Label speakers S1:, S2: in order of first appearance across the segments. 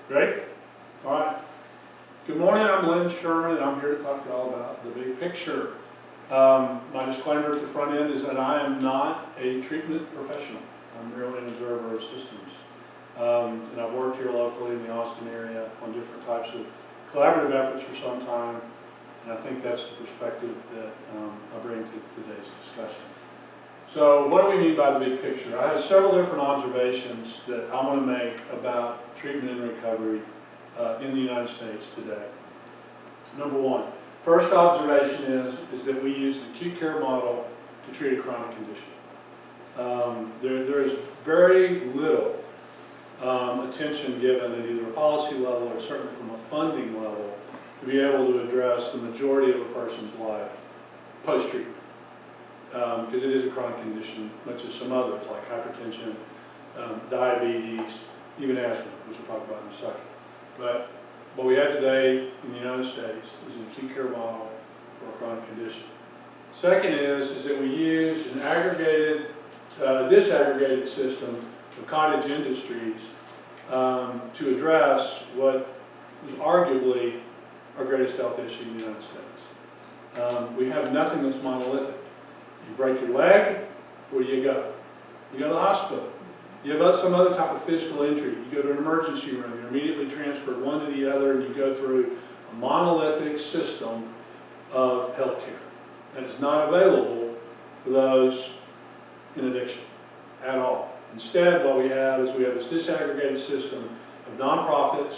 S1: Great. All right. Good morning, I'm Lynn, Sherman, and I'm here to talk to you all about the big picture. My disclaimer at the front end is that I am not a treatment professional. I'm merely an observer of systems. And I've worked here locally in the Austin area on different types of collaborative efforts for some time, and I think that's the perspective that I bring to today's discussion. So what do we mean by the big picture? I have several different observations that I want to make about treatment and recovery in the United States today. Number one, first observation is that we use an acute care model to treat a chronic condition. There is very little attention given at either a policy level or certainly from a funding level to be able to address the majority of a person's life post-treatment. Because it is a chronic condition, much as some others like hypertension, diabetes, even asthma, which we'll talk about in a second. But what we have today in the United States is an acute care model for a chronic condition. Second is that we use an disaggregated system of cottage industries to address what is arguably our greatest health issue in the United States. We have nothing that's monolithic. You break your leg, where do you go? You go to the hospital. You have some other type of physical injury. You go to an emergency room. You're immediately transferred one to the other, and you go through a monolithic system of health care that is not available for those in addiction at all. Instead, what we have is this disaggregated system of nonprofits,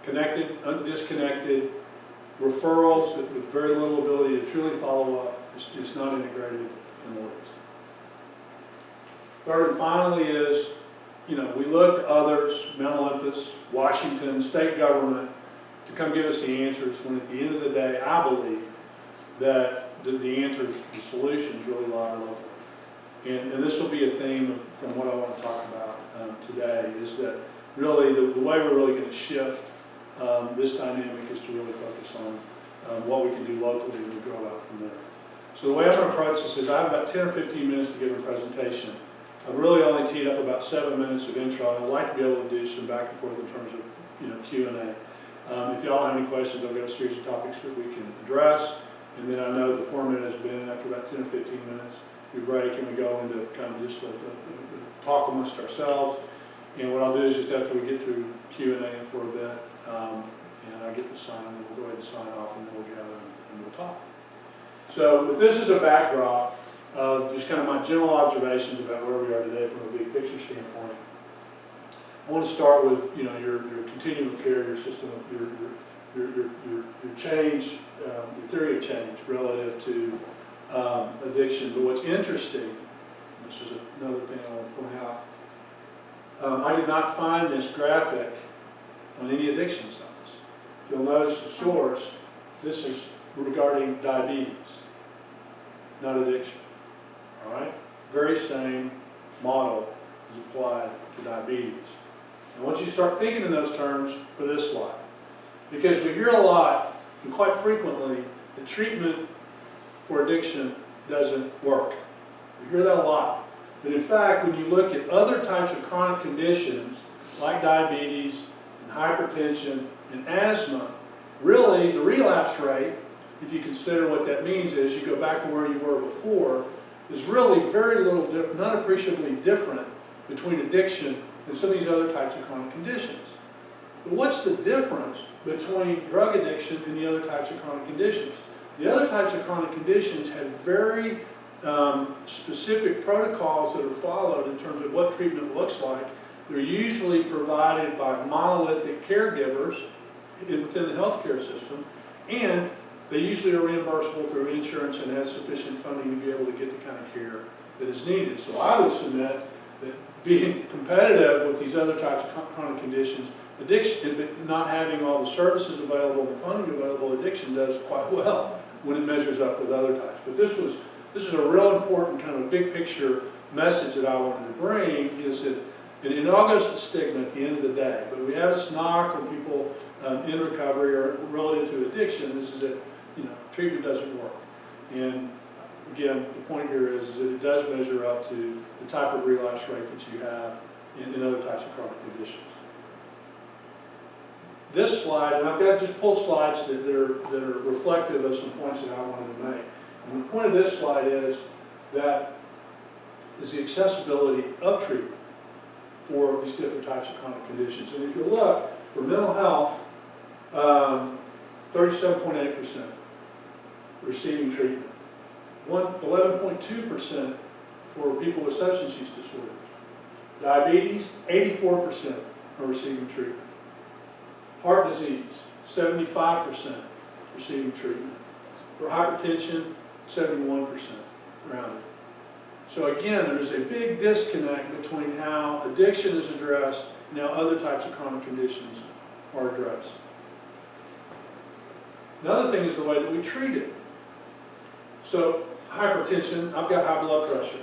S1: connected, disconnected, referrals that with very little ability to truly follow up. It's not integrated in the least. Third and finally is, we look to others, Mount Olympus, Washington, state government, to come give us the answers when at the end of the day, I believe that the answers, the solutions really lie locally. And this will be a theme from what I want to talk about today, is that really the way we're really going to shift this dynamic is to really focus on what we can do locally and we grow out from there. So the way I'm going to approach this is I have about 10 or 15 minutes to give a presentation. I've really only teed up about 7 minutes of intro, and I'd like to be able to do some back and forth in terms of Q&A. If y'all have any questions, I've got a series of topics that we can address, and then I know the format has been, after about 10 or 15 minutes, we break and we go into kind of just a talk amongst ourselves. And what I'll do is just after we get through Q&A for a bit, and I get to sign, and we'll go ahead and sign off, and then we'll gather and we'll talk. So with this as a backdrop of just kind of my general observations about where we are today from a big picture standpoint, I want to start with your continuum of care, your system of your change, your theory of change relative to addiction. But what's interesting, and this is another thing I want to point out, I did not find this graphic on any addiction sites. If you'll notice the source, this is regarding diabetes, not addiction. All right? Very same model is applied to diabetes. I want you to start thinking in those terms for this slide, because we hear a lot, and quite frequently, that treatment for addiction doesn't work. We hear that a lot. But in fact, when you look at other types of chronic conditions, like diabetes, and hypertension, and asthma, really the relapse rate, if you consider what that means is you go back to where you were before, is really very little different, not appreciably different between addiction and some of these other types of chronic conditions. But what's the difference between drug addiction and the other types of chronic conditions? The other types of chronic conditions have very specific protocols that are followed in terms of what treatment looks like. They're usually provided by monolithic caregivers within the healthcare system, and they usually are reimbursable through insurance and have sufficient funding to be able to get the kind of care that is needed. So I would submit that being competitive with these other types of chronic conditions, addiction, not having all the services available, the funding available, addiction does quite well when it measures up with other types. But this is a real important kind of big picture message that I wanted to bring, is that it all goes to stigma at the end of the day. But we have this knock on people in recovery or relative to addiction. This is that treatment doesn't work. And again, the point here is that it does measure up to the type of relapse rate that you have in other types of chronic conditions. this slide, and I've got just pulled slides that are reflective of some points that I wanted to make. And the point of this slide is the accessibility of treatment for these different types of chronic conditions. And if you look, for mental health, 37.8% receiving treatment. 11.2% for people with substance use disorders. Diabetes, 84% are receiving treatment. Heart disease, 75% receiving treatment. For hypertension, 71% rounded. So again, there's a big disconnect between how addiction is addressed and how other types of chronic conditions are addressed. Another thing is the way that we treat it. So hypertension, I've got high blood pressure.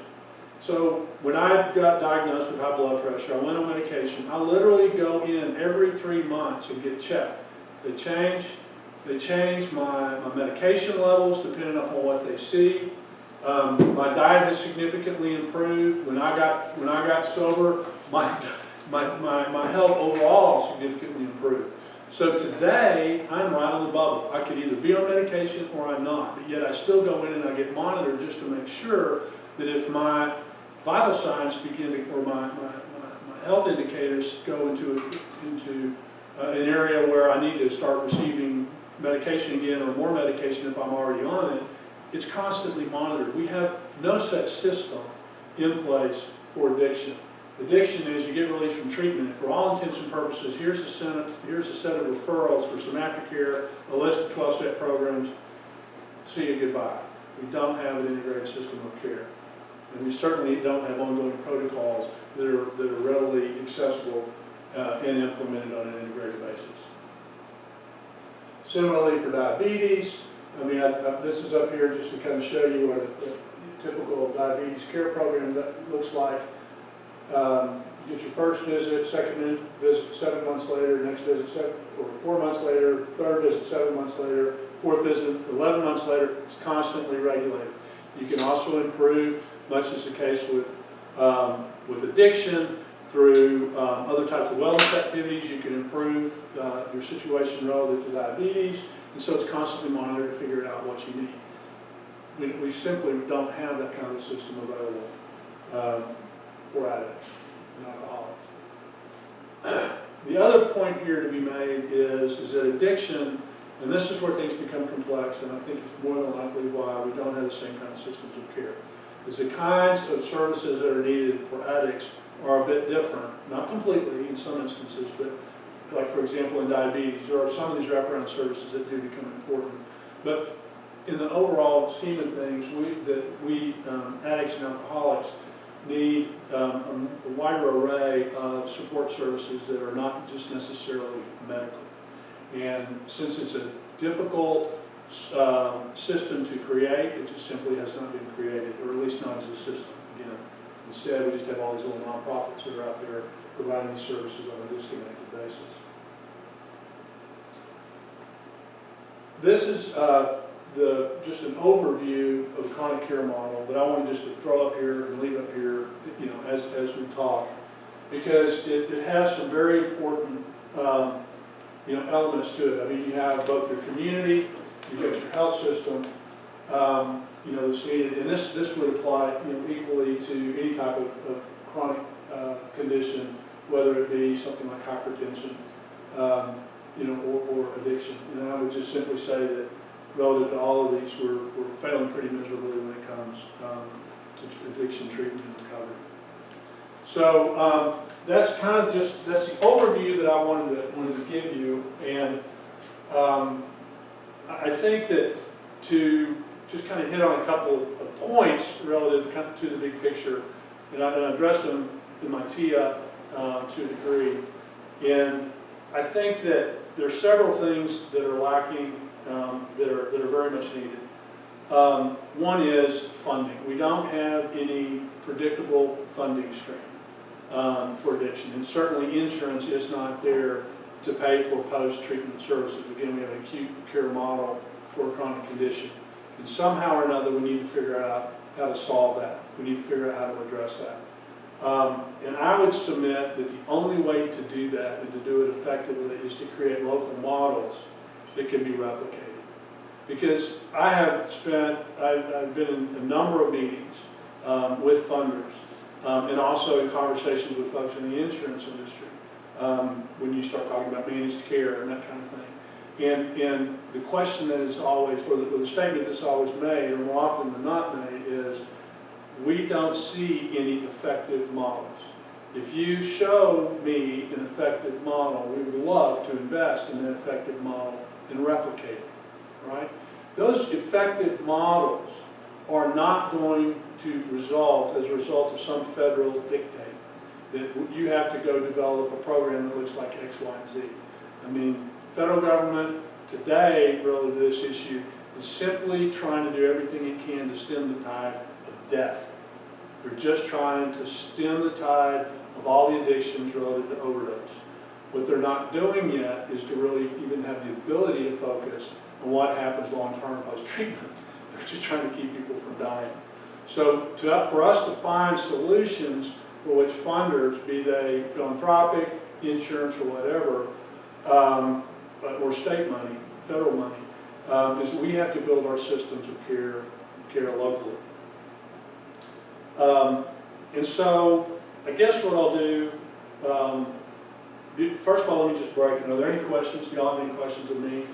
S1: So when I got diagnosed with high blood pressure, I went on medication. I literally go in every 3 months and get checked. They change my medication levels depending upon what they see. My diet has significantly improved. When I got sober, my health overall significantly improved. So today, I'm right on the bubble. I could either be on medication or I'm not, but yet I still go in and I get monitored just to make sure that if my vital signs begin to, or my health indicators go into an area where I need to start receiving medication again or more medication if I'm already on it, it's constantly monitored. We have no such system in place for addiction. Addiction is you get released from treatment. For all intents and purposes, here's a set of referrals for some aftercare, a list of 12-step programs. See you, goodbye. We don't have an integrated system of care. And we certainly don't have ongoing protocols that are readily accessible and implemented on an integrated basis. Similarly for diabetes, I mean, this is up here just to kind of show you what a typical diabetes care program looks like. You get your first visit, second visit 7 months later, next visit 4 months later, third visit 7 months later, fourth visit 11 months later. It's constantly regulated. You can also improve, much as the case with addiction, through other types of wellness activities. You can improve your situation relative to diabetes, and so it's constantly monitored to figure out what you need. We simply don't have that kind of system available for addicts and alcoholics. The other point here to be made is that addiction, and this is where things become complex, and I think it's more than likely why we don't have the same kind of systems of care, is the kinds of services that are needed for addicts are a bit different, not completely in some instances, but like for example in diabetes, there are some of these wraparound services that do become important. But in the overall scheme of things, we addicts and alcoholics need a wider array of support services that are not just necessarily medical. And since it's a difficult system to create, it just simply has not been created, or at least not as a system. Again, instead we just have all these little nonprofits that are out there providing these services on a disconnected basis. This is just an overview of the chronic care model that I want just to throw up here and leave up here, you know, as we talk, because it has some very important you know, elements to it. I mean, you have both your community, you have your health system, you know, that's needed, and this would apply, you know, equally to any type of chronic condition, whether it be something like hypertension, you know, or addiction. And I would just simply say that relative to all of these, we're failing pretty miserably when it comes to addiction treatment and recovery. So that's kind of that's the overview that I wanted to give you, and I think that to just kind of hit on a couple of points relative to the big picture, and I addressed them in my tee-up to a degree, and I think that there are several things that are lacking that are very much needed. One is funding. We don't have any predictable funding stream for addiction, and certainly insurance is not there to pay for post-treatment services. Again, we have an acute care model for a chronic condition, and somehow or another we need to figure out how to solve that. We need to figure out how to address that. And I would submit that the only way to do that and to do it effectively is to create local models that can be replicated. Because I've been in a number of meetings with funders and also in conversations with folks in the insurance industry when you start talking about managed care and that kind of thing. And the question that is always, or the statement that's always made, or more often than not made, is we don't see any effective models. If you show me an effective model, we would love to invest in that effective model and replicate it, right? Those effective models are not going to result as a result of some federal dictate that you have to go develop a program that looks like X, Y, and Z. I mean, federal government today, relative to this issue, is simply trying to do everything it can to stem the tide of death. They're just trying to stem the tide of all the addictions relative to overdose. What they're not doing yet is to really even have the ability to focus on what happens long-term post-treatment. They're just trying to keep people from dying. So for us to find solutions for which funders, be they philanthropic, insurance, or whatever, or state money, federal money, is we have to build our systems of care locally. And so I guess what I'll do, first of all, let me just break it. Are there any questions? Do y'all have any questions of me?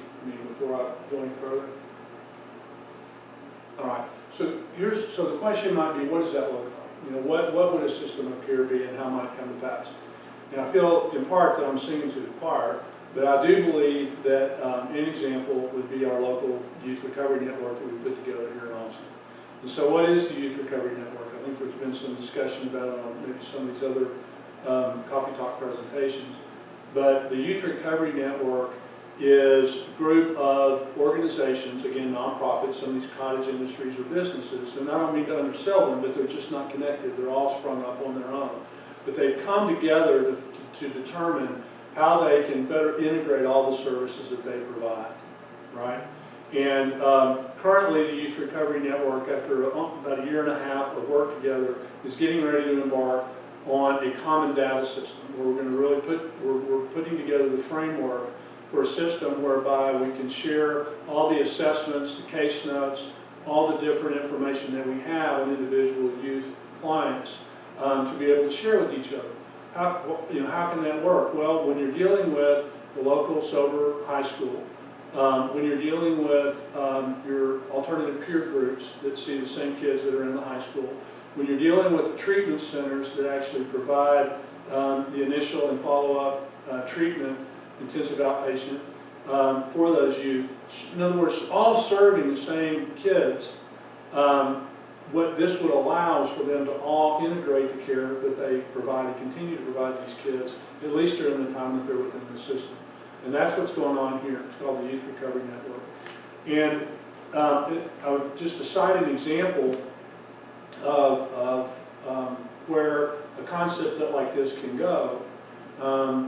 S1: Before I go any further? All right. So the question might be, what does that look like? You know, what would a system of care be, and how might it come to pass? And I feel in part that I'm singing to the choir, but I do believe that an example would be our local youth recovery network that we put together here in Austin. And so what is the Youth Recovery Network? I think there's been some discussion about it on maybe some of these other coffee talk presentations. But the Youth Recovery Network is a group of organizations, again, nonprofits, some of these cottage industries or businesses, and I don't mean to undersell them, but they're just not connected. They're all sprung up on their own. But they've come together to determine how they can better integrate all the services that they provide, right? And currently the Youth Recovery Network, after about a year and a half of work together, is getting ready to embark on a common data system where we're going to really we're putting together the framework for a system whereby we can share all the assessments, the case notes, all the different information that we have on individual youth clients to be able to share with each other. How can that work? Well, when you're dealing with the local sober high school, when you're dealing with your alternative peer groups that see the same kids that are in the high school, when you're dealing with the treatment centers that actually provide the initial and follow-up treatment, intensive outpatient, for those youth. In other words, all serving the same kids, what this would allow is for them to all integrate the care that they provide and continue to provide these kids, at least during the time that they're within the system. And that's what's going on here. It's called the Youth Recovery Network. And just to cite an example of where a concept like this can go,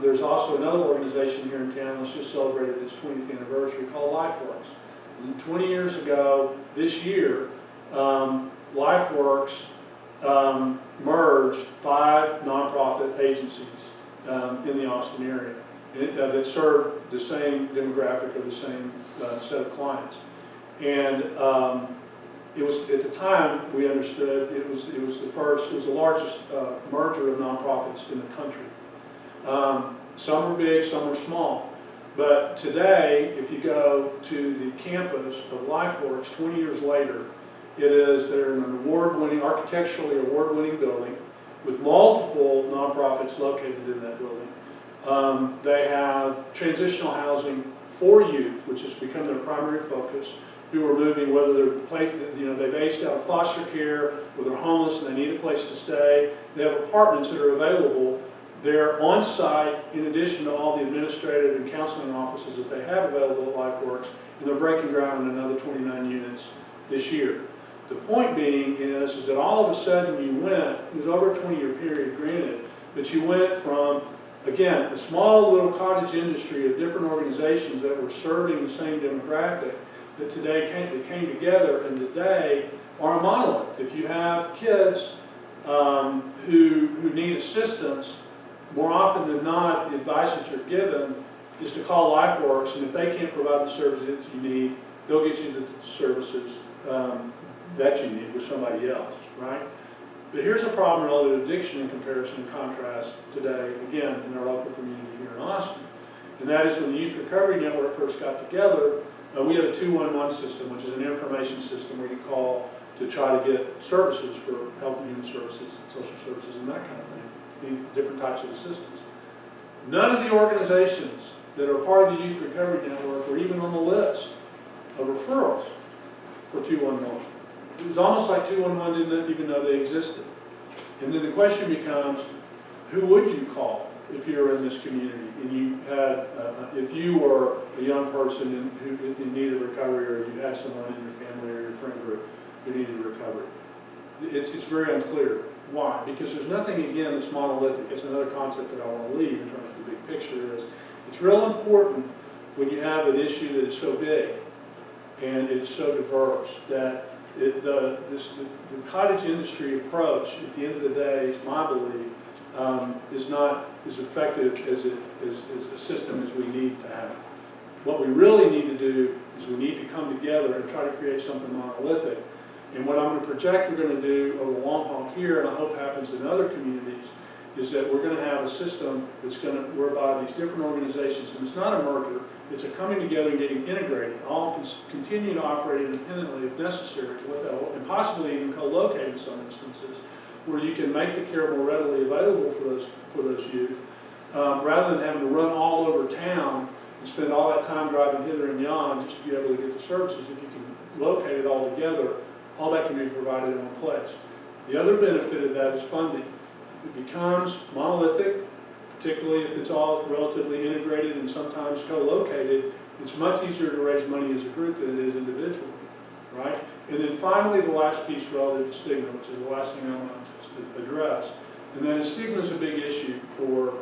S1: there's also another organization here in town that's just celebrated its 20th anniversary called LifeWorks. And 20 years ago, this year, LifeWorks merged 5 nonprofit agencies in the Austin area that served the same demographic or the same set of clients. And it was, at the time, we understood it was the largest merger of nonprofits in the country. Some were big, some were small. But today, if you go to the campus of LifeWorks 20 years later, they're an award-winning, architecturally award-winning building with multiple nonprofits located in that building. They have transitional housing for youth, which has become their primary focus, who are moving, whether they've aged out of foster care, or they're homeless and they need a place to stay. They have apartments that are available. They're on site in addition to all the administrative and counseling offices that they have available at LifeWorks, and they're breaking ground on another 29 units this year. The point being is that all of a sudden you went, it was over a 20-year period, granted, but you went from, again, a small little cottage industry of different organizations that were serving the same demographic that today came together and today are a monolith. If you have kids who need assistance, more often than not, the advice that you're given is to call LifeWorks, and if they can't provide the services you need, they'll get you the services that you need with somebody else, right? But here's a problem related to addiction in comparison and contrast today, again, in our local community here in Austin. And that is when the Youth Recovery Network first got together, we had a 211 system, which is an information system where you call to try to get services for health and human services, social services, and that kind of thing, different types of assistance. None of the organizations that are part of the Youth Recovery Network were even on the list of referrals for 211. It was almost like 211 didn't even know they existed. And then the question becomes, who would you call if you were in this community and you had, if you were a young person in need of recovery, or you had someone in your family or your friend group who needed recovery? It's very unclear. Why? Because there's nothing, again, that's monolithic. It's another concept that I want to leave in terms of the big picture is, it's real important when you have an issue that is so big and it is so diverse that the cottage industry approach, at the end of the day, is my belief, is not as effective as a system as we need to have. What we really need to do is we need to come together and try to create something monolithic. And what I'm going to project we're going to do over the long haul here, and I hope happens in other communities, is that we're going to have a system that's going to, whereby these different organizations, and it's not a merger, it's a coming together and getting integrated, all can continue to operate independently if necessary, and possibly even co-locate in some instances, where you can make the care more readily available for those youth, rather than having to run all over town and spend all that time driving hither and yon just to be able to get the services. If you can locate it all together, all that can be provided in one place. The other benefit of that is funding. If it becomes monolithic, particularly if it's all relatively integrated and sometimes co-located, it's much easier to raise money as a group than it is individually, right? And then finally, the last piece relative to stigma, which is the last thing I want to address. And then stigma is a big issue for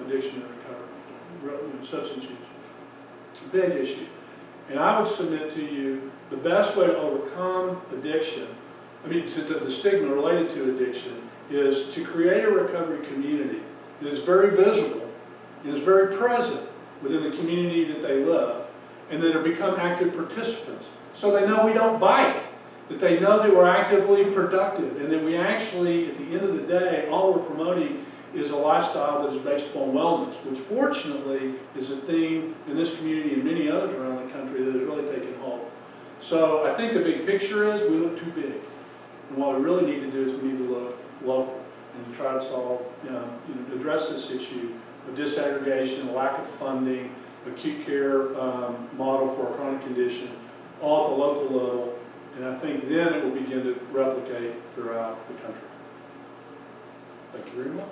S1: addiction and recovery, substance use. It's a big issue. And I would submit to you the best way to overcome addiction, the stigma related to addiction, is to create a recovery community that is very visible and is very present within the community that they live, and that have become active participants. So they know we don't bite, that they know that we're actively productive, and that we actually, at the end of the day, all we're promoting is a lifestyle that is based upon wellness, which fortunately is a theme in this community and many others around the country that has really taken hold. So I think the big picture is we look too big. And what we really need to do is we need to look local and try to solve, address this issue of disaggregation, lack of funding, acute care model for a chronic condition, all at the local level. And I think then it will begin to replicate throughout the country. Thank you very much.